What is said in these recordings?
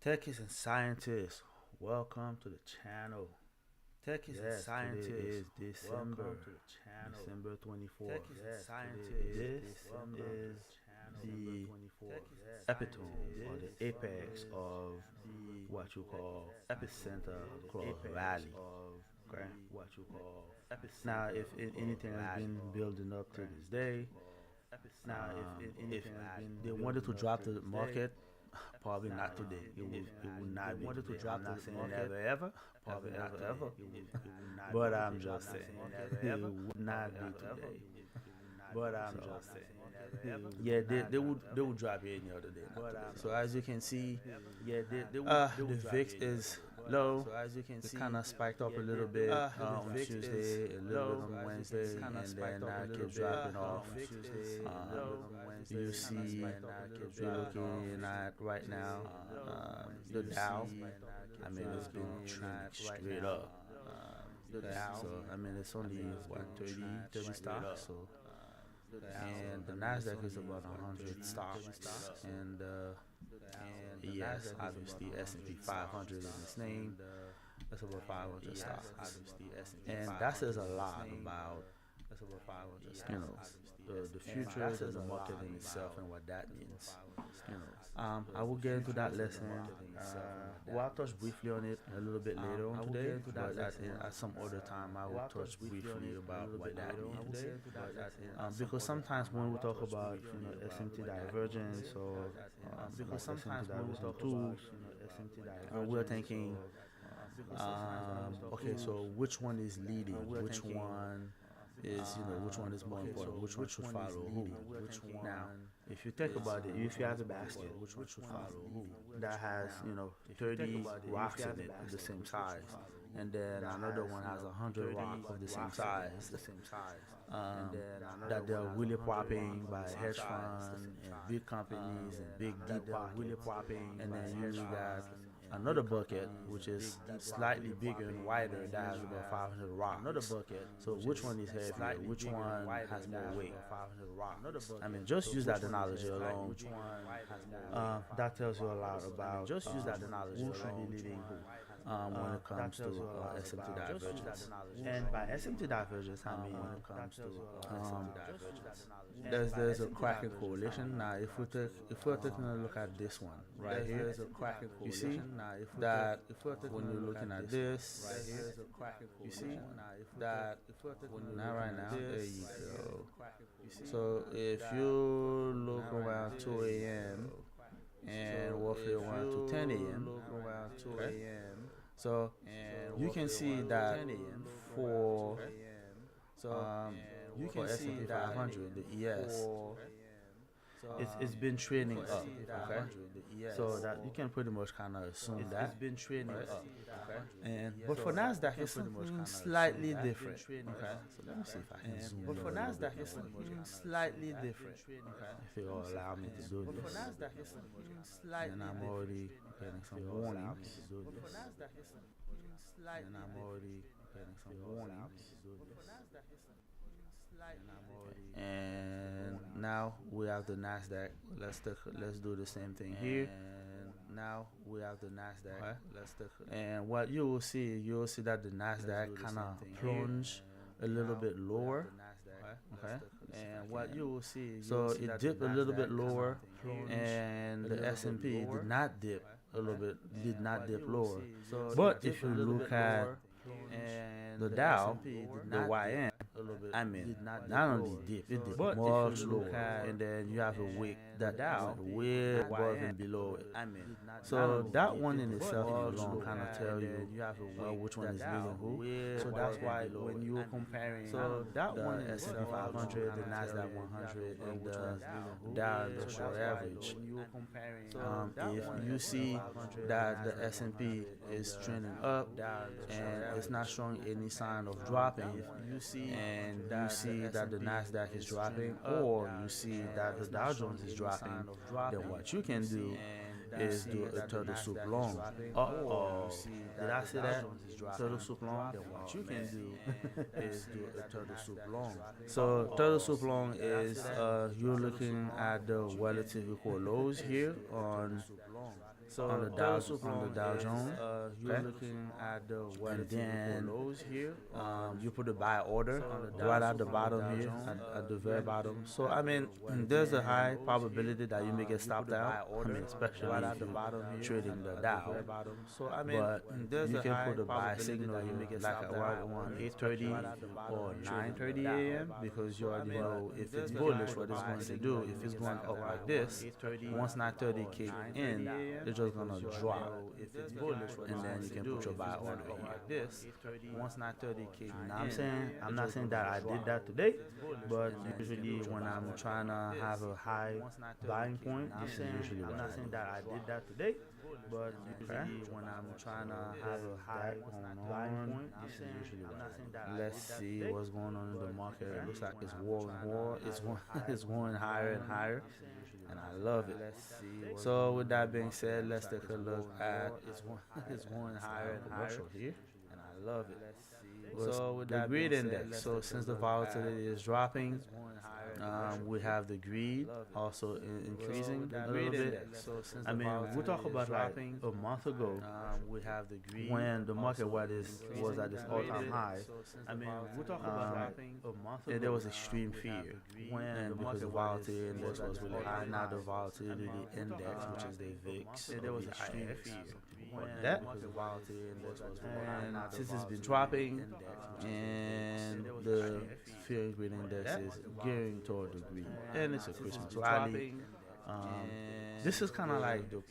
Techies and scientists, welcome to the channel. Techies and scientists, today is December, welcome to the channel. December 24th. Techies and scientists, this is the epitome or the apex of what you call epicenter club rally. Okay, what you call epicenter. Now, if anything has been building up to this day, if they wanted to drop the market, probably not today. It would not be. Wanted to drop the saying never ever, probably not ever. But I'm just saying it would not be today. But I'm just saying. Yeah, they would drop it any other day. So as you can see, the VIX is low. So as you can see, it kind of spiked up a little bit on Tuesday, a little bit on Wednesday, and then now it keeps dropping off. You see, we're looking at right now the Dow. I mean, it's been trending straight up. So I mean, it's only what 30 stocks. So and the Nasdaq is about 100 stocks, and yes, obviously S&P 500 is its name. That's about 500 stocks, and that says a lot about the future of the market in itself and what that means. I will get into that lesson. Well, I'll touch briefly on it a little bit later on today, but at some other time I will touch briefly about what that means. Because sometimes when we talk about SMT divergence or because sometimes when we talk tools, we're thinking, okay, so which one is leading? Which one is which one is more important, which one should follow who. Now if you think about it, if you have a basket which one should follow who, that has 30 rocks in it of the same size, and then another one has 100 rocks of the same size, that they're really popping by hedge funds and big companies and big deep pockets, and then you got another bucket which is slightly bigger and wider that has about 500 rocks. Another bucket. So which one is heavier? Which one has more weight? I mean, just use that analogy alone. That tells you a lot about just use that analogy who should be leading who when it comes to SMT divergence. And by SMT divergence, I mean when it comes to there's a cracking correlation. Now, if we're taking a look at this one right here, there's a cracking correlation. You see that when you're looking at this, right here, you see that now right now, there you go. So if you look around 2 a.m. and roughly around to 10 a.m. Okay? So you can see that for you can see that 500, the ES, it's been trending up, okay? So that you can pretty much kind of assume that it's been trending up, okay? And but for Nasdaq, it's something slightly different, okay? So let me see if I can zoom. But for Nasdaq, it's something slightly different, okay? If it will allow me to do this. But for Nasdaq, it's something slightly different. And I'm already getting some warnings. And I'm already getting some warnings. And now we have the Nasdaq. Let's do the same thing here. And now we have the Nasdaq. Okay. And what you will see that the Nasdaq kind of plunge a little bit lower. Okay. And what you will see, so it dipped a little bit lower, and the S&P did not dip a little bit, did not dip lower. But if you look at the Dow, the YN, I mean, not only dip, it dipped much lower, and then you have a wick that down way above and below it. I mean, so that one in itself alone kind of tell you which one is leading who. So that's why when you're comparing that one S&P 500, the Nasdaq 100, and the Dow Industrial Average, if you see that the S&P is trending up and it's not showing any sign of dropping, and you see that the Nasdaq is dropping, or you see that the Dow Jones is dropping, then what you can do is do a turtle soup long. Did I say that? Turtle soup long? Then what you can do is do a turtle soup long. So turtle soup long is you're looking at the relative equal lows here on So on the Dow Jones, you're looking at the and then lows here. You put the buy order right at the bottom here, at the very bottom. So I mean, there's a high probability that you may get stopped out. I mean, especially right at the bottom here, trading the Dow. So I mean, but you can put a buy signal you may get like around 8:30 or 9:30 a.m. because you already know if it's bullish what it's going to do. If it's going up like this, once 9:30 kick in, it's just gonna drop. If it's bullish, and then you can put your buy order like this. Once 9:30 kick in, I'm not saying that I did that today, but usually when I'm trying to have a high buying point, this is usually what I'm not saying that I did that today, but usually when I'm trying to have a high buying point, this is usually what I'm saying that. Let's see what's going on in the market. It looks like it's war and war. It's going higher and higher, and I love it. Let's see. So with that being said, let's take a look at it's going higher and higher here, and I love it. So with the greed index, so since the volatility is dropping, we have the greed also increasing a little bit. I mean, we talk about like a month ago, we have the greed when the market was at this all-time high. I mean, we talk about like a month ago, there was extreme fear when because the volatility index was really high. Now the volatility index, which is the VIX, there was extreme fear. That because the volatility index was really high. And since it's been dropping, and the fear and greed index is gearing toward the greed, and it's a Christmas rally. This is kind of like the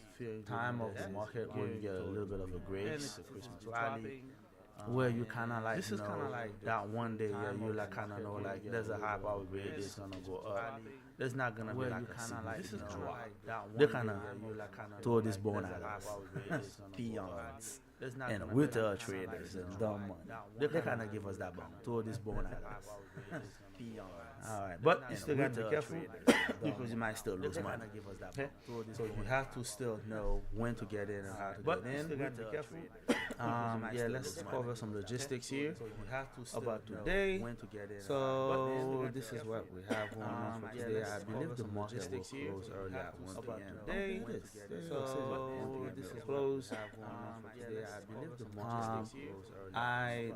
time of the market where you get a little bit of a grace, a Christmas rally, where you kind of like this is kind of like that one day you like kind of know like there's a high probability it's gonna go up. There's not gonna be like a significant drop. They kind of throw this bone at us, peons and retail traders and dumb money. They kind of give us that bone, throw this bone at us. All right, but you still got to be careful because you might still lose money. Okay? So you have to still know when to get in and how to get in. Still got to be careful. Yeah, let's cover some logistics here about today. So this is what we have going on for today. I believe the market will close early at 1 p.m. today. So this is closed. I believe the market will close early. I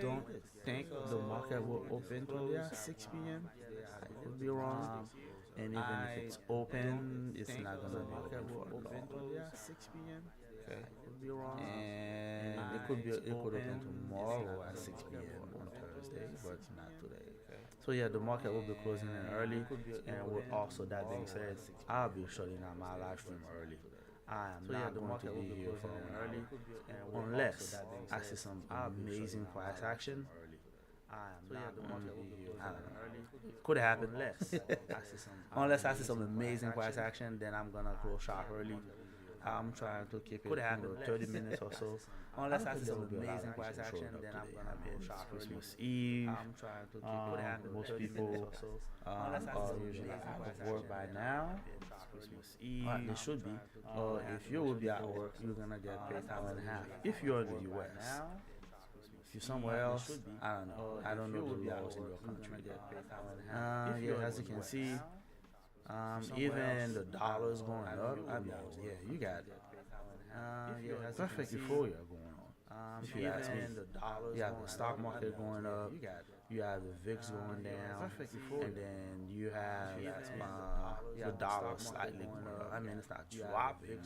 don't think the market will open till 6 p.m. I could be wrong. And even if it's open, it's not gonna be open for long. 6 p.m. Okay. I could be wrong. And it could open tomorrow at 6 p.m. on Thursday, but not today. Okay. So yeah, the market will be closing in early, and with also that being said, I'll be shutting down my live stream early. I am not going to be here for early unless I see some amazing price action. I am not going to be here. I don't know. Could happen less. Unless I see some amazing price action, then I'm gonna close shop early. I'm trying to keep it 30 minutes or so. Unless I see some amazing price action, then I'm gonna close shop Christmas Eve. I'm trying to keep it most people are usually out of work by now. Christmas Eve. They should be. If you will be at work, you're gonna get paid time and a half. If you're in the US. If you're somewhere else, I don't know. I don't know the laws in your country. Yeah, as you can see, even the dollar's going up. I mean, yeah, you got perfect euphoria going on. If you ask me, you have the stock market going up. You have the VIX going down, and then you have the dollar slightly going up. I mean, it's not dropping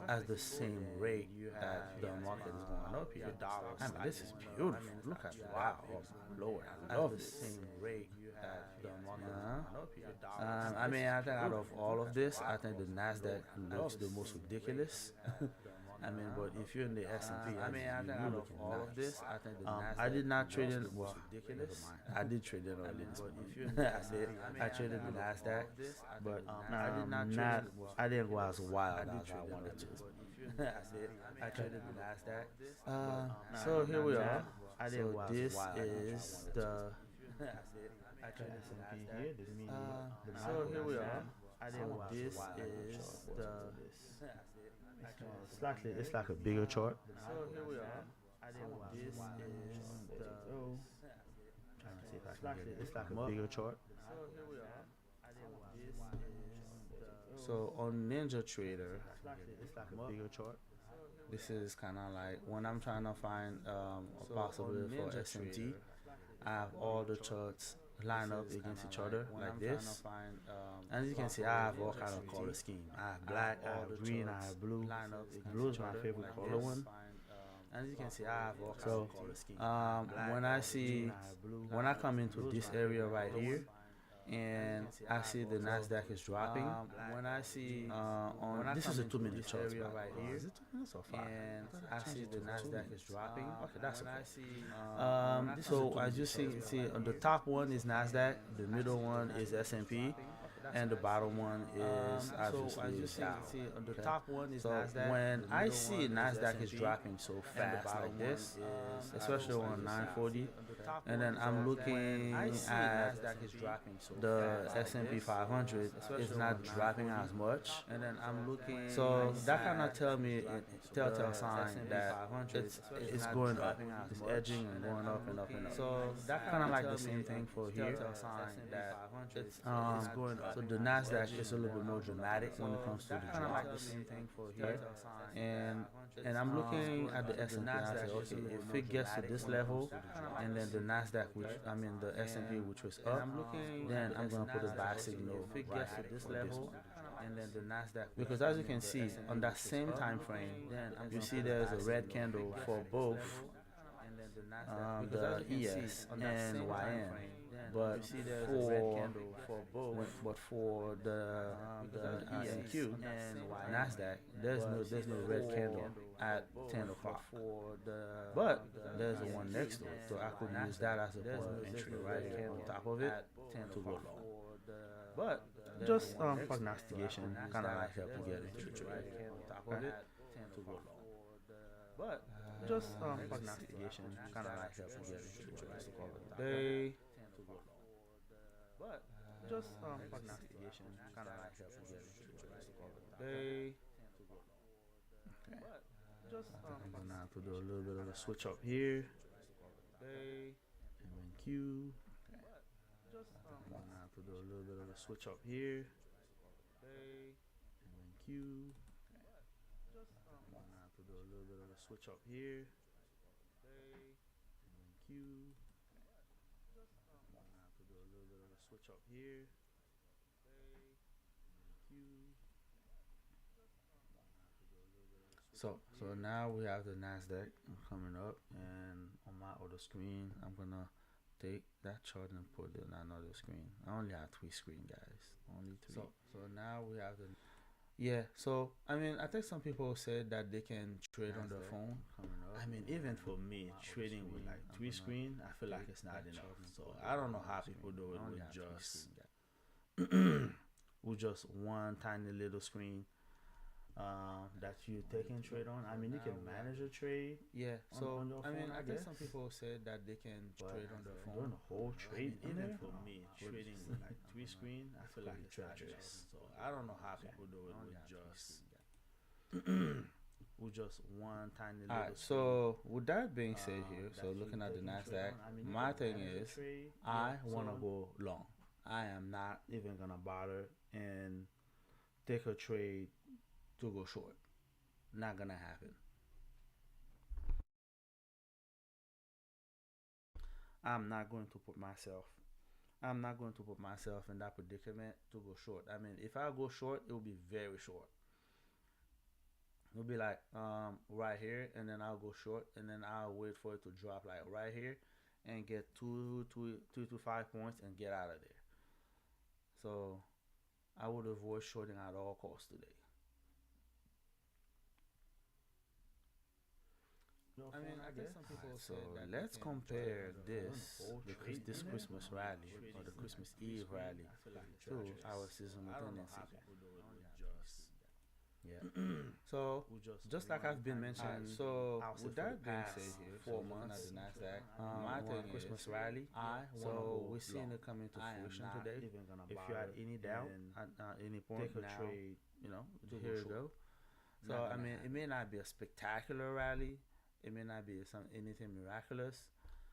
at the same rate that the market is going up here. I mean, this is beautiful. Look at that. Wow, oh my lord, I love this. At the same rate that the market is going up here. I mean, I think out of all of this, I think the Nasdaq looks the most ridiculous. I mean, but if you're in the S&P, I mean, I think out of all of this, I think the Nasdaq. I did not trade in. Well, ridiculous. I did trade in early this morning. I traded the Nasdaq, but I did not. I didn't go as wild as I wanted to. I traded the Nasdaq. So here we are. So this is the. I traded S&P here. So here we are. This is the. It's like a bigger chart. So here we are. This is the. Trying to see if I can get it. It's like a bigger chart. So here we are. So on NinjaTrader, it's like a bigger chart. This is kind of like when I'm trying to find a possibility for SMT. I have all the charts line up against each other like this. And as you can see, I have all kind of color scheme. I have black, I have green, I have blue. Blue is my favorite color one. And as you can see, I have all kind of color scheme. When I come into this area right here, and I see the Nasdaq is dropping. When I see this is a 2 minute chart right here. Is it 2 minutes or 5? And I see the Nasdaq is dropping. Okay, that's okay. So as you see on the top one is Nasdaq, the middle one is S&P, and the bottom one is obviously Dow. On the top one is Nasdaq. When I see Nasdaq is dropping so fast like this, especially on 940, and then I'm looking at the S&P 500 is not dropping as much, and then I'm looking. So that kind of telltale sign that it's going up, it's edging and going up and up and up. So that kind of like the same thing for here. That it's going up. So the Nasdaq is a little bit more dramatic when it comes to the drop. Like the same thing for here, and I'm looking at the S&P. I say, okay, if it gets to this level, and then the Nasdaq, the S&P, which was up, then I'm gonna put a buy signal. If it gets to this level, and then the Nasdaq, because as you can see on that same time frame, you see there's a red candle for both the ES and YN. But for the ENQ and Nasdaq, there's no red candle at 10 o'clock. But there's the one next to it, so I could use that as a point of entry right here on top of it to go long. But just prognostication kind of like help you get entry right on top of it to go long. But just prognostication kind of like help you get entry right on top of it. But just prognostication kind of like help you get entry. Okay. I'm gonna have to do a little bit of a switch up here. And then Q. Okay. I'm gonna have to do a little bit of a switch up here. And then Q. Okay. I'm gonna have to do a little bit of a switch up here. And then Q. I'm gonna have to do a little bit of a switch up here. And then Q. So now we have the Nasdaq coming up, and on my other screen, I'm gonna take that chart and put it on another screen. I only have 3 screens, guys. Only 3. So now we have the So I think some people said that they can trade on their phone. Even for me, trading with like 3 screens, I feel like it's not enough. So I don't know how people do it with just with just one tiny little screen. That you take and trade on. You can manage a trade. Yeah. So on I guess some people said that they can trade on their phone. Doing a whole trade. Even for me, trading with like 3 screens, I feel like it's treacherous. So I don't know how people do it with just with just one tiny little. Alright. So with that being said here, so looking at the Nasdaq, my thing is I want to go long. I am not even gonna bother and take a trade to go short. Not gonna happen. I'm not going to put myself in that predicament to go short. If I go short, it will be very short. It'll be like right here, and then I'll go short, and then I'll wait for it to drop like right here and get 2 to 5 points and get out of there. So I would avoid shorting at all costs today. I guess some people so let's compare this Christmas rally or the Christmas Eve rally to our seasonal tendency. Yeah. So just like I've been mentioning, so with that being said here, 4 months at the Nasdaq, my thing Christmas rally. So we're seeing it come into fruition today. If you had any doubt at any point, take a trade. Here you go. So it may not be a spectacular rally. It may not be anything miraculous,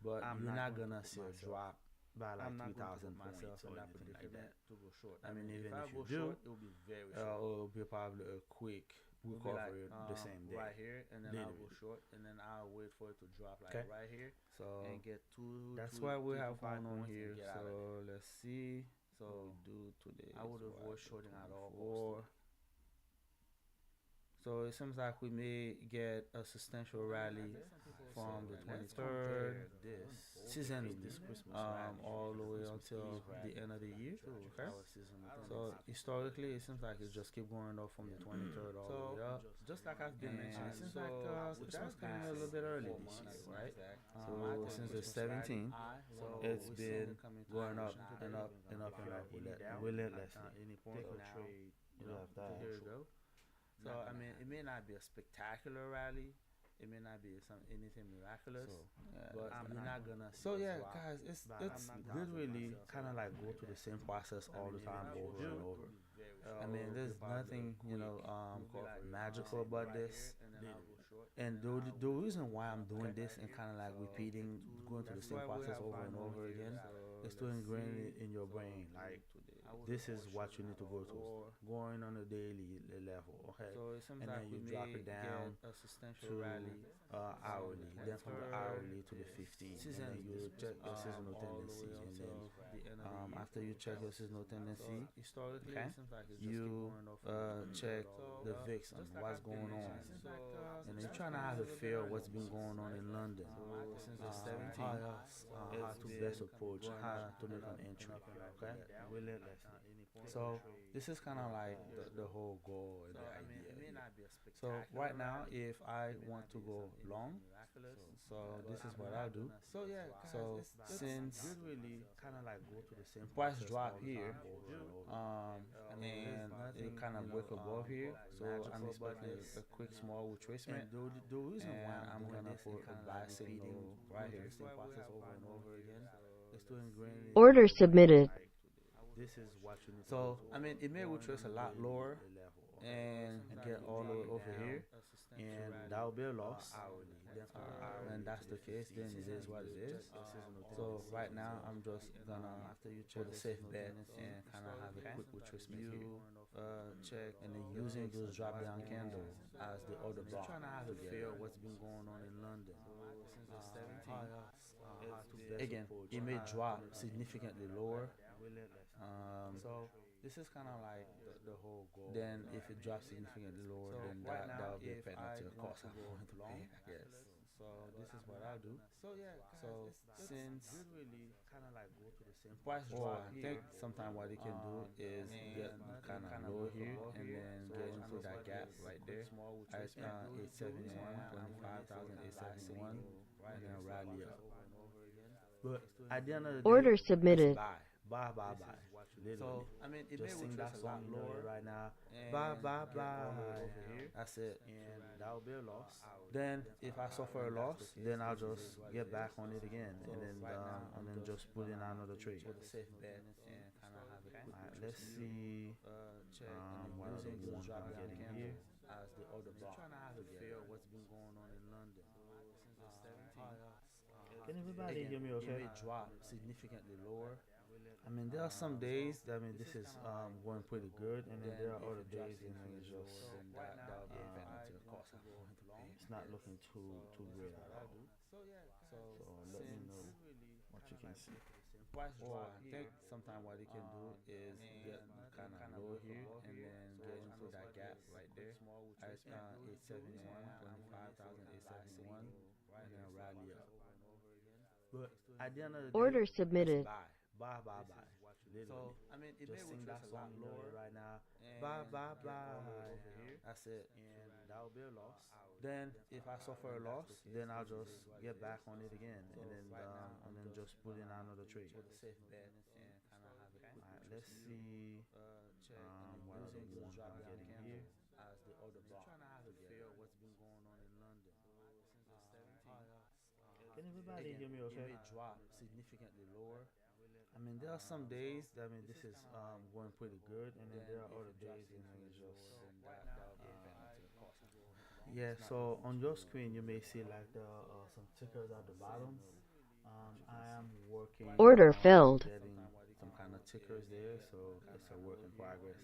but you're not gonna see a drop by like I'm not going to 3,000 put myself points in or that anything like predicament that. to go short. I mean, If even I if you go do, short, it will be very short. it'll be probably a quick It will be like recovery the same day. right here, and then I'll go Literally. short, and then I'll wait for it to drop like Okay. right here, So and get that's what we 3 to have 5 going on points and here. get out of there. So let's see So what we do today. I would Is avoid what, shorting at all 24. costs. So it seems like we may get a substantial rally from the 23rd season this Christmas all the way Christmas until Eve rally. the end of the year. Okay. Our seasonal So tendency. historically, it seems like it just keep going up from the 23rd all the way up. Just like I've been And mentioning, it seems so like with Christmas that coming past a little bit early 4 this months, year, right? so Since the 17th, it's been going up and up and up and up relentlessly. any point So, trade, you have that. here we go. So I mean, it may not be a spectacular rally, it may not be anything miraculous, but you're not gonna. So see a yeah, drop. guys, it's I'm not gonna literally myself. kind of like go through the same process all the time, over and over. I mean, there's nothing, magical about this. And the reason why I'm doing this and kind of like repeating, going through the same process over and over again, is to ingrain it in your brain. Like, this is what you need to go through, going on a daily level, okay? So it seems And like then we you drop may it down get a substantial to rally hourly, then from the hourly to the 15, and then you check your seasonal tendency, and then after you check your seasonal tendency, historically, okay, it seems like it's just you keep going up and up. check So, the VIX on what's going on, and then you're trying to have a feel what's been going on in London. since the How 17th, how to best approach, how to make an entry, okay? Relentlessly. So this is kind of like the whole goal and the I mean, it may idea. not be a So spectacular right now, rally, if I want to go long, so this is what I'll do. So yeah, So since really kind of like go to the same price process drop all the here, time over and over. And it kind of break above here, so I'm expecting a quick small retracement. and the reason why I'm gonna put a buy signal right here, same process over and over again, is to ingrain it. Order submitted. This is what you need. So I mean, it may retrace a lot lower and get all the way over here, and that will be a loss. And that's the case, then it is what it is. So right now, I'm just gonna put a safe bet and kind of have a quick retracement here. Check and then using those drop down candles as the other block. trying to have a feel what's been going on in London. Again, it may drop significantly lower. So this is kind of like the whole goal. Then if it drops significantly lower, then that'll be a penalty, of course, I'm going to pay, I guess. So this is what I'll do. So yeah, So since really kind of like go to the same price drop, drop I think sometimes what they can do is get kind of low here and then get into that gap right there at 871, 25,871, and then rally up. But at the end of the day, Order submitted. buy. Literally. So I mean, it Just may sing that retrace a song lot lower right now. and Buy. get all the way over here. That's it. And that will be a loss. Then if I suffer a loss, then I'll just get back on it again, and then just put in another trade. With a safe bet and kind of have a quick Alright, let's see check what other using one those drop I'm down getting candles here. as the other block. Trying to have a feel what's been going on in London. Can everybody hear me It okay? may drop significantly lower. I mean, there are some days that this is going pretty good, and then there are other days and it's just That'll be a penalty, of course, I'm going to pay. it's not looking too great at all. So yeah, So let me know what you can see. price Or drop I here. think sometimes what they can do is get kind of low here and then get into that gap right there at 871, 25,871, and then rally up. But at the end of the day, Order submitted. buy. Literally. So I mean, it may Just sing that retrace a lot song lower right now. and Buy. get all the way over here. That's it. And that will be a loss. Then if I suffer a loss, then I'll just get back on it again, and then just put in another trade. With a safe bet and kind of have a quick Alright, let's see check what other using those one drop I'm down getting candles here. as the other block. Trying to have a feel what's been going on in London. Can everybody hear me It okay? may drop significantly lower. I mean, there are some days that this is going pretty good, and then there are other days and it's just That'll be a penalty, of course, I'm going to pay. yeah. So on your screen, you may see like some tickers at the bottom. I am working Order on filled. getting some kind of tickers there, so it's a work in progress.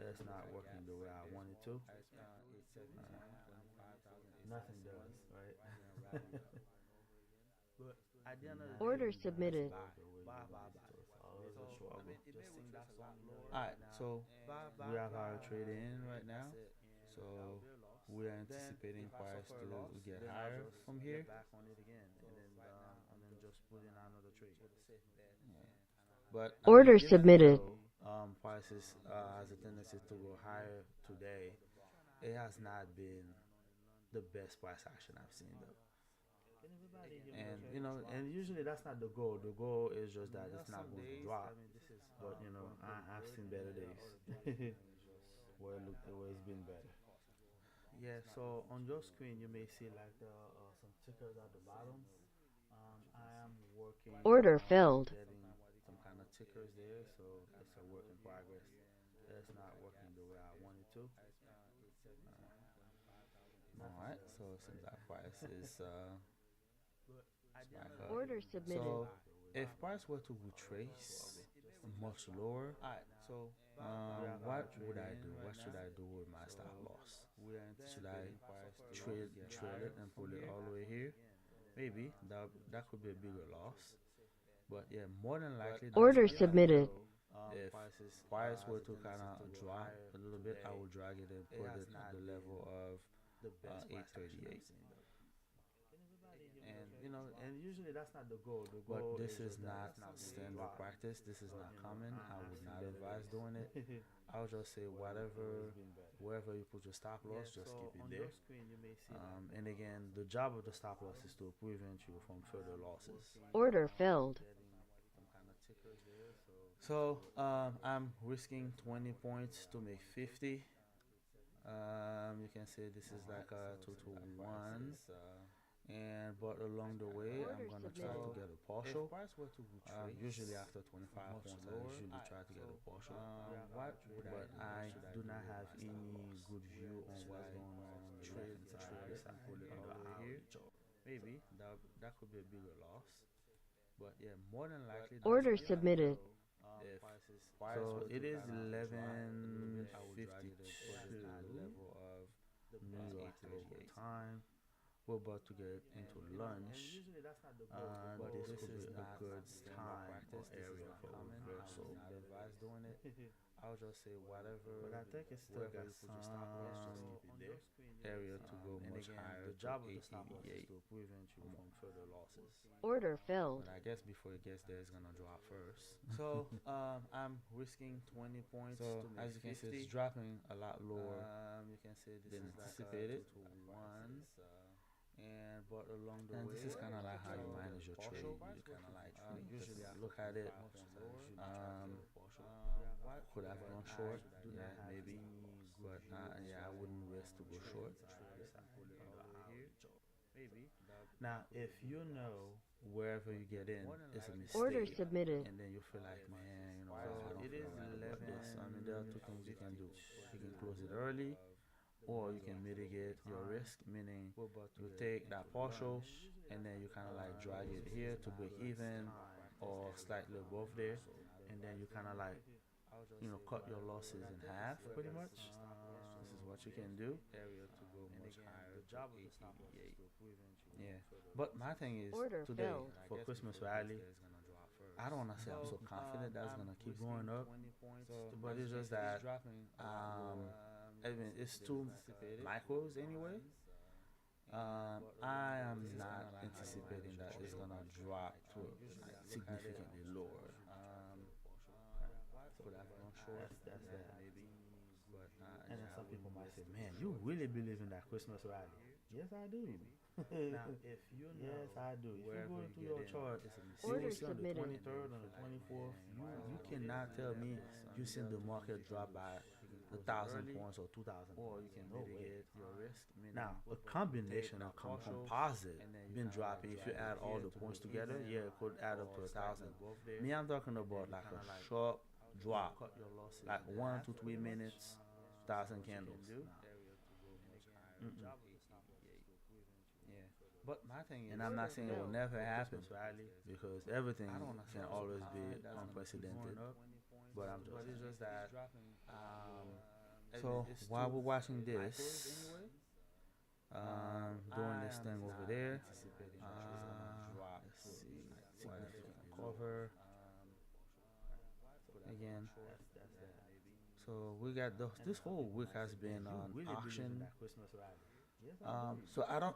It's not working the way I want it to. Nothing does, right? But at the end of the day, Order you guys submitted. buy. So it's always a struggle. Alright, so we have our trade in right now. So we are anticipating price to get higher from here. And then just put in another trade. But I mean, Order even submitted. though prices has a tendency to go higher today, it has not been the best price action I've seen though. And and usually that's not the goal. The goal is just that it's not going to drop. But I've seen better days where it's been better. Yeah. So on your screen you may see like some tickers at the bottom. I am working Order on filled. getting some kind of tickers there, so it's a work in progress. It's not working the way I want it to. All right. So since that price is back up. Order submitted. So if price were to retrace much lower, so what would I do? What should I do with my stop loss? Should I trail it and pull it all the way here? Maybe that could be a bigger loss, but yeah, more than likely that's Order what I submitted. do. If price were to kind of drop a little bit, I would drag it and put it at the level of 838. And usually that's not the goal. The goal but this is not standard practice. This is not common. I would not advise doing it. I would just say wherever you put your stop loss, just keep it there. And again, the job of the stop loss is to prevent you from further losses. Order filled. So I'm risking 20 points to make 50. You can say this is like a 2 to 1. But along the way, I'm gonna try to get a partial. Usually after 25 points, I usually try to get a partial. But I do not have any good view on what's going on the trade side. Put it all the way here. Maybe that could be a bigger loss. But yeah, more than likely. Order submitted. So it is 11:52 New York local time. We're about to get into lunch. But this could be a good time or area for reversal. I'll just say whatever. But I think it's still got some area to go much higher. The job of the stop loss is to prevent you from further losses. Order filled. But I guess before it gets there, it's gonna drop first. So I'm risking 20 points. So as you can see, it's dropping a lot lower. You can say this than anticipated. But along the way, this is kind of like how you manage your trade. You kind of like usually look at it. Could have gone short, yeah, maybe. But yeah, I wouldn't risk to go short. Now, if you know wherever you get in is a mistake, Order submitted. and then you feel like, man, I don't feel right about this. I mean, there are two things you can do. You can close it early, or you can mitigate your risk, meaning you take that partial and then you kind of like drag it here to break even or slightly above there, and then you kind of like cut your losses in half pretty much. This is what you can do. Yeah, but my thing is Order today filled. for Christmas rally, I don't want to say I'm so confident that's gonna keep going up, but it's just that I mean, it's two micros anyway. I am not anticipating that it's gonna drop to like significantly lower. Could have gone short. That's maybe. But and then some people might say, "Man, you really believe in that Christmas rally?" Yes, I do. Now, if you know, yes, I do. If you go into your chart, Order see on the submitted. 23rd and the 24th, you cannot tell me you seen the market drop by 1,000 points or 2,000. Or you can mitigate your risk. Now, a combination of composite been dropping. If you add all the points together, yeah, it could add up to 1,000. Me, I'm talking about like a sharp drop, like 1 to 3 minutes, 1,000 candles. But my thing is, And I'm not saying it will never happen Christmas rally, because everything I don't can understand. always be That's unprecedented. going up, But I'm but it's just that so it's while too we're watching light this, anyway. doing this thing over there. Anticipating that it's gonna drop Let's to see, a significant significantly cover again. So we got this whole week has been on auction. So I don't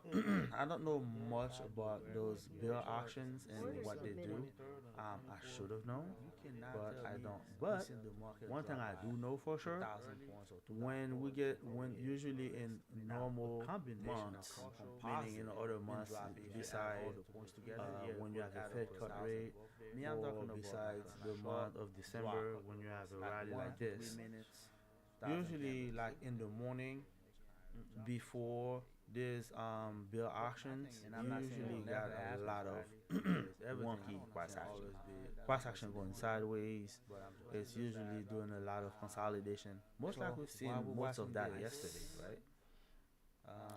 I don't know much about those bill auctions and Order what they do. submitted. I should have known, but I don't. But one thing I do know for sure, when usually in normal months, meaning in other months besides when you have the Fed cut rate, or besides the month of December when you have a rally like this, usually like in the morning before there's bill auctions, you usually got a lot of wonky price action. Price action going sideways. It's usually doing a lot of consolidation. Most like we've seen most of that yesterday, right?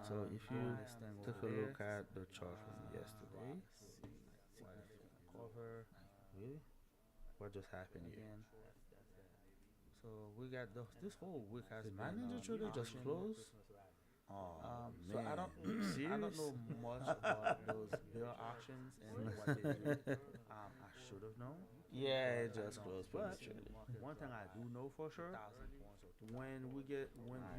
So if you take a look at the chart from yesterday, cover, really, what just happened here? So we got this whole week has been my Ninja Trader just closed. Oh so man, I don't know much about those bill auctions and what they do. I should have known. yeah, it just closed But prematurely. one thing I do know for sure, when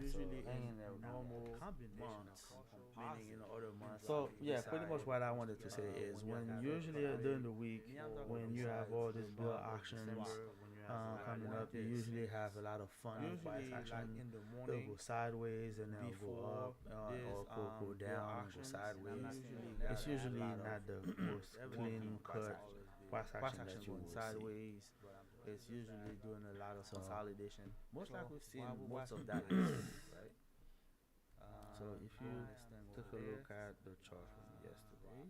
usually in normal months, meaning in other months. So yeah, pretty much what I wanted to say is when usually during the week when you have all these bill auctions coming up, you usually have a lot of fun price action. In the It'll morning go sideways and then it'll go up or go down and go sideways. It's usually not the most clean cut price action that you will see. sideways. It's usually doing a lot of consolidation. Most like we've seen most most of of that that, yesterday, right? So if you take a look at the chart from yesterday,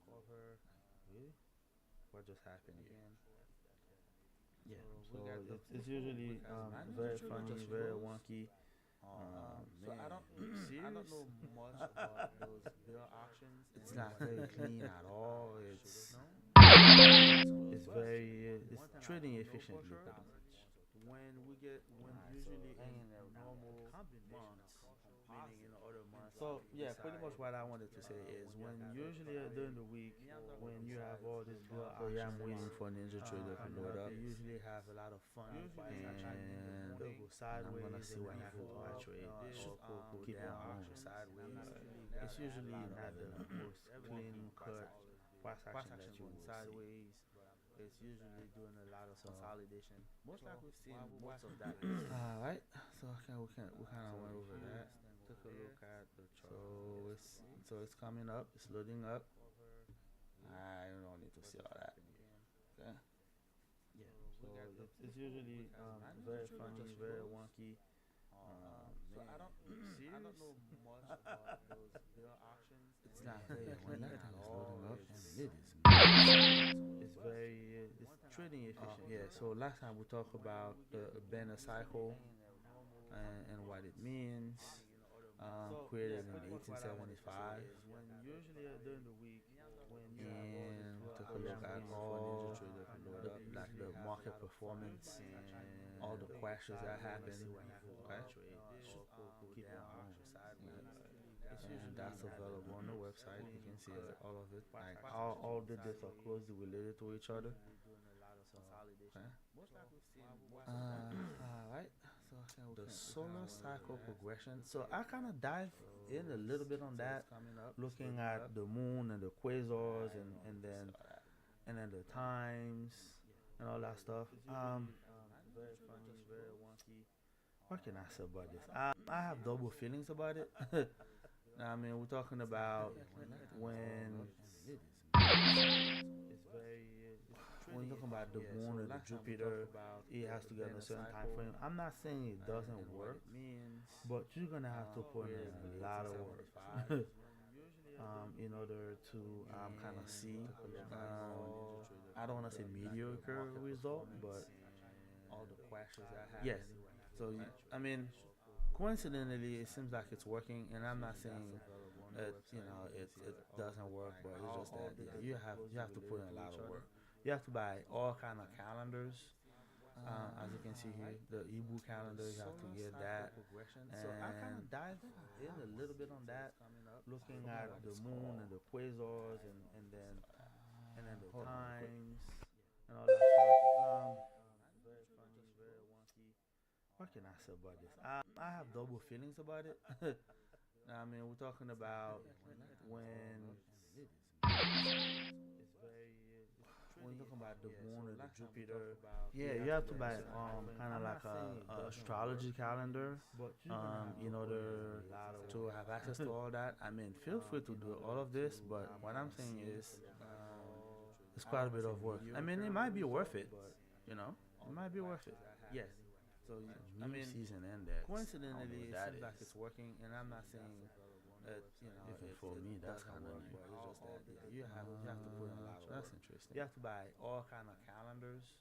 cover, really, what just happened here? Yeah, so it's usually very funny, very wonky. So I don't know much about those bill auctions. It's not very clean at all. It's very it's trading efficiently pretty much. When usually in normal months, meaning in other months. So yeah, pretty much what I wanted to say is when usually during the week when you have all this bill so yeah, I'm waiting for Ninja Trader to load up. You usually have a lot of fun. And They'll go I'm sideways. gonna see what happens with my trade. Go Keep down, on go sideways. It's usually not the most clean cut price action that you will see. sideways. It's usually doing a lot of consolidation. Most like we've seen most of that. All right, so we kind of went over that. Took a look at the chart. So it's coming up. It's loading up. I don't need to see all that. Okay. Yeah. So it's usually very funny, very wonky. So I don't know much about those bill auctions. It's not very when that thing is loading up. It's very it's trading efficient. Yeah. So last time we talked about the Banner cycle and what it means. Created in 1875. When usually during the week when you And we took a look at all like the market performance, all the crashes that happened. Okay. And that's available on the website. You can see all of it. Like all the dates are closely related to each other. Okay. Alright. So the solar cycle progression. So I kind of dive in a little bit on that, looking at the moon and the quasars and then the times and all that stuff. Very funny, very wonky. What can I say about this? I have double feelings about it. I mean, we're talking about when when you're talking about the moon or the Jupiter, it has to get in a certain time frame. I'm not saying it doesn't work, but you're gonna have to put in a lot of work in order to kind of see. I don't want to say mediocre result, but all the crashes that happen. yes. So I mean, coincidentally, it seems like it's working, and I'm not saying it doesn't work, but it's just that you have to put in a lot of work. You have to buy all kind of calendars. As you can see here, the Ibu calendar, you have to get that. So I kind of dived in a little bit on that, looking at the moon and the quasars and then the times and all that stuff. Very funny, very wonky. What can I say about this? I have double feelings about it. I mean, we're talking about when when you're talking about the moon or the Jupiter, yeah, you have to buy kind of like a astrology calendar in order to have access to all that. I mean, feel free to do all of this, but what I'm saying is it's quite a bit of work. I mean, it might be worth it, you know, it might be worth it. Yes. So I mean, season ended. Coincidentally, it seems like it's working, and I'm not saying that even for me that's kind of new. It's just that you have to put in a lot of work. That's interesting. You have to buy all kind of calendars.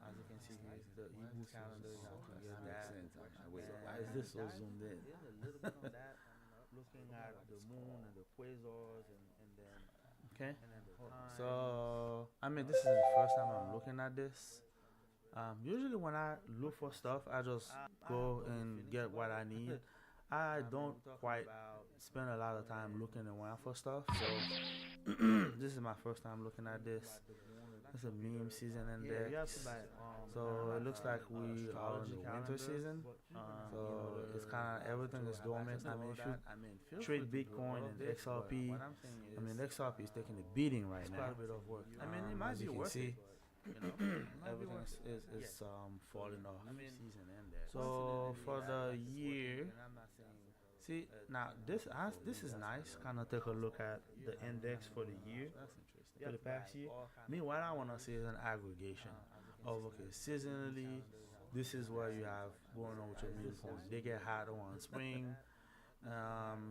As you can see here, the Ibu calendar. You have to get that. Wait, why is this so zoomed in? A little bit on that, looking at the moon and the quasars and then. Okay. So I mean, this is the first time I'm looking at this. Usually when I look for stuff, I just go and get what I need. I don't quite spend a lot of time looking around for stuff. So this is my first time looking at this. It's a meme season index. So it looks like we are in the winter season. So it's kind of everything is dormant. I mean, if you trade Bitcoin and XRP, I mean XRP is taking a beating right now. I mean, it might be worth it. Everything is falling off. So for the year, see now this is nice. Kind of take a look at the index for the year, for the past year. Me, what I want to see is an aggregation of okay, seasonally. This is what you have going on with your music. They get hotter in spring,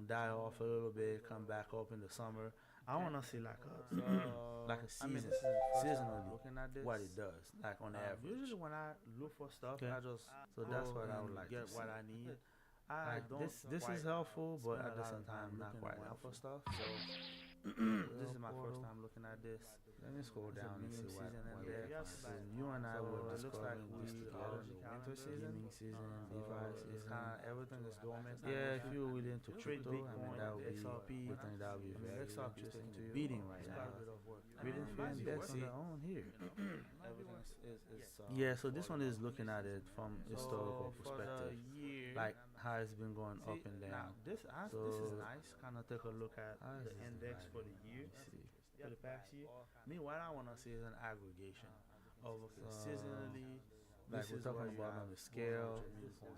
die off a little bit, come back up in the summer. I want to see like a season, seasonally, what it does, like on average. Usually when I look for stuff, I just so that's what I would like get what I need. This is helpful, but at the same time not quite helpful stuff. So this is my first time looking at this. Let me scroll down and see what you and I were discovering this together. Winter season, DeFi, it's kind of everything is dormant. Yeah, if you're willing to crypto, I mean that would be XRP. I think that would be very interesting to you. Beating right now. Beating for index on their own here. Yeah, so this one is looking at it from historical perspective, like how it's been going up and down. This is nice. Kind of take a look at the index for the year, for the past year. Me, what I want to see is an aggregation of okay, seasonally. Like we're talking about on the scale,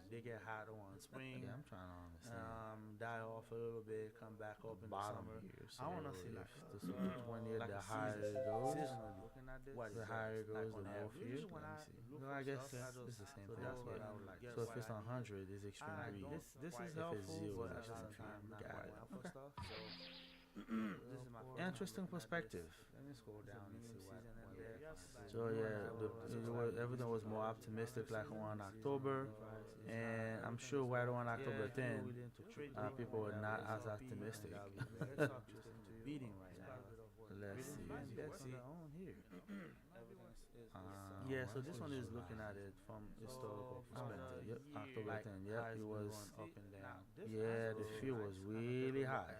they get hotter in spring. Yeah, I'm trying to understand. Die off a little bit, come back up in the summer. Here, so I want to see like the 20, like the higher it goes. The higher it goes, the more here. Let me see. No, I guess it's the same thing. That's what I would like. So if it's 100, it's extreme green. This is helpful. If it's 0, it's extreme green. Got it. Okay. Interesting perspective. Let me scroll down and see what. So yeah, everything was more optimistic like on October, and I'm sure right around October 10, people were not as optimistic. Let's see. Yeah, so this one is looking at it from historical perspective. Yep, October 10. Yep, it was up and down. Yeah, the feel was really high.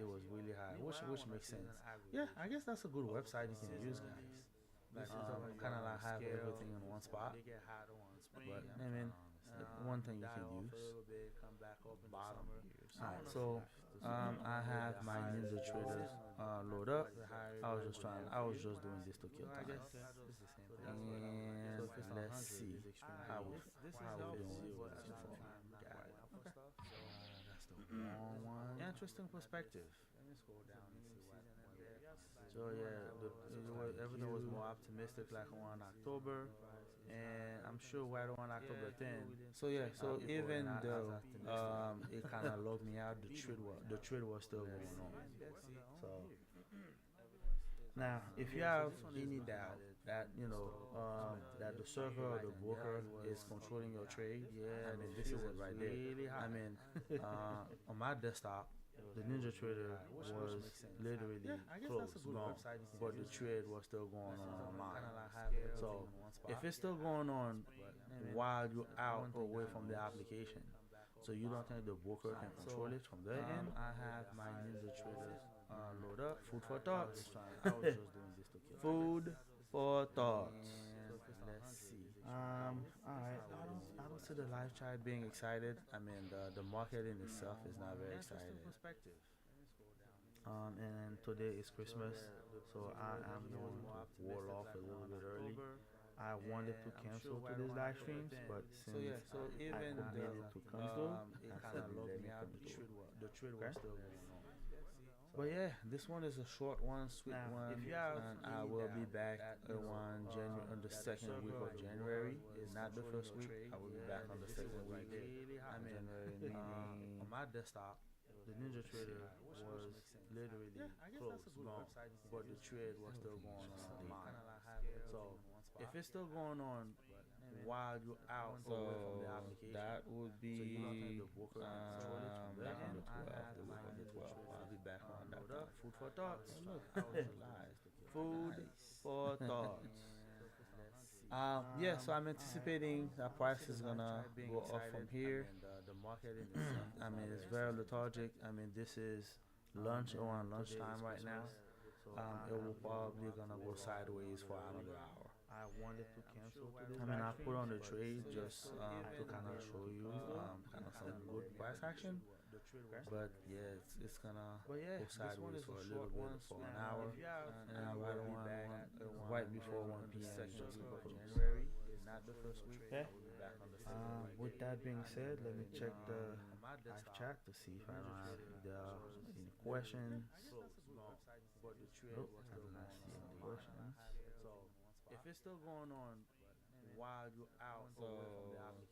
It was really high, which makes sense. Yeah, I guess that's a good website you can use, guys. Kind of like have everything in one spot. But I mean, one thing you can use. Alright, so I have my Ninja Trader load up. I was just doing this to kill time. And let's see how we doing with this before. Got it. Okay. That's the wrong one. Interesting perspective. Let me scroll down and see what. So yeah, everything was more optimistic like on October, and I'm sure right around October 10. So yeah, so even though it kind of logged me out, the trade was still going on. So Now, if you have any doubt that that the server or the broker is controlling your trade, yeah, I mean this is it right there. I mean, on my desktop, the Ninja Trader was literally closed, gone, but the trade was still going on mine. So if it's still going on while you're out or away from the application, so you don't think the broker can control it from their end? I have my Ninja Trader load up. Food for thoughts. I was just doing this to kill. Food for thoughts. Let's see. Alright. I don't see the live chat being excited. I mean, the market in itself is not very excited. And today is Christmas, so I am going to wall off a little bit early. I wanted to cancel today's live streams, but since I committed to cancel, I said let me come to it. Okay? But yeah, this one is a short one, sweet one, and I will be back on the second week of January. Not the first week. I will be back on the second week of January. Meaning on my desktop, the Ninja Trader was literally closed, gone, but the trade was still going on mine. So if it's still going on while you're out away from the application, that would be back on the 12th, the week of the 12th. I'll be back on that time. Food for thoughts. Look, food for thoughts. Yeah, so I'm anticipating that price is gonna go up from here. I mean, it's very lethargic. I mean, this is lunch around lunchtime right now. It will probably gonna go sideways for another hour. I wanted to cancel today. I mean, I put on the trade just to kind of show you kind of some good price action. But yeah, it's gonna go sideways for a little bit for an hour, and I right before 1 p.m. just January, not the first week. Okay. With that being said, let me check the live chat to see if I don't have any questions. Nope, I do not see any questions. So if it's still going on while you're out away from the application.